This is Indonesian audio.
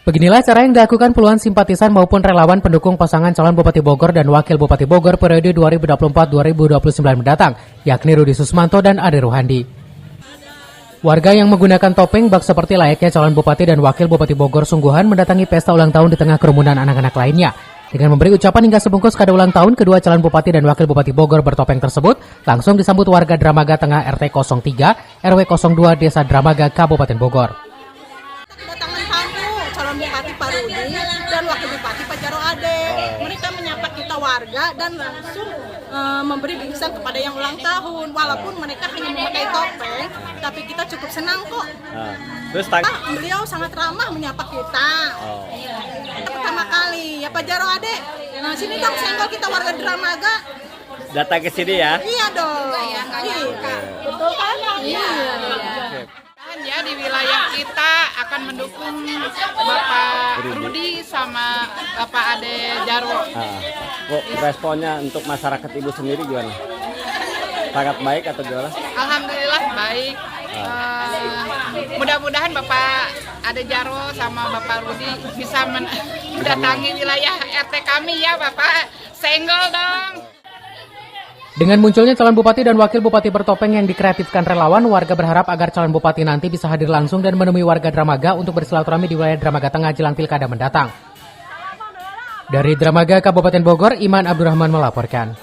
Beginilah cara yang dilakukan puluhan simpatisan maupun relawan pendukung pasangan calon Bupati Bogor dan Wakil Bupati Bogor periode 2024-2029 mendatang, yakni Rudi Susmanto dan Ade Ruhandi. Warga yang menggunakan topeng bak seperti layaknya calon Bupati dan Wakil Bupati Bogor sungguhan mendatangi pesta ulang tahun di tengah kerumunan anak-anak lainnya. Dengan memberi ucapan hingga sebungkus kado ulang tahun, kedua calon Bupati dan Wakil Bupati Bogor bertopeng tersebut langsung disambut warga Dramaga Tengah RT 03, RW 02 Desa Dramaga, Kabupaten Bogor. Kedatangan tamu calon Bupati Pak Rudi dan Wakil Bupati Pak Jaro Ade. Mereka menyapa kita warga dan langsung memberi bingkisan kepada yang ulang tahun. Walaupun mereka hanya memakai topeng, tapi kita cukup senang kok. Terus Beliau sangat ramah menyapa kita. Pertama kali ya Pak Jaro Ade. Nah, sini dong senggol kita warga Dramaga. datang ke sini ya? Iya dong. Iya. Betul kan? Iya. Ya, di wilayah kita akan mendukung Bapak Rudi sama Bapak Ade Jarwo. Kok responnya untuk masyarakat Ibu sendiri gimana? Sangat baik atau gimana? Alhamdulillah baik. Mudah-mudahan Bapak Ade Jarwo sama Bapak Rudi bisa mendatangi wilayah RT kami ya Bapak. Senggol dong. Dengan munculnya calon bupati dan wakil bupati bertopeng yang dikreatifkan relawan, warga berharap agar calon bupati nanti bisa hadir langsung dan menemui warga Dramaga untuk bersilaturahmi di wilayah Dramaga Tengah jelang pilkada mendatang. Dari Dramaga, Kabupaten Bogor, Iman Abdurrahman melaporkan.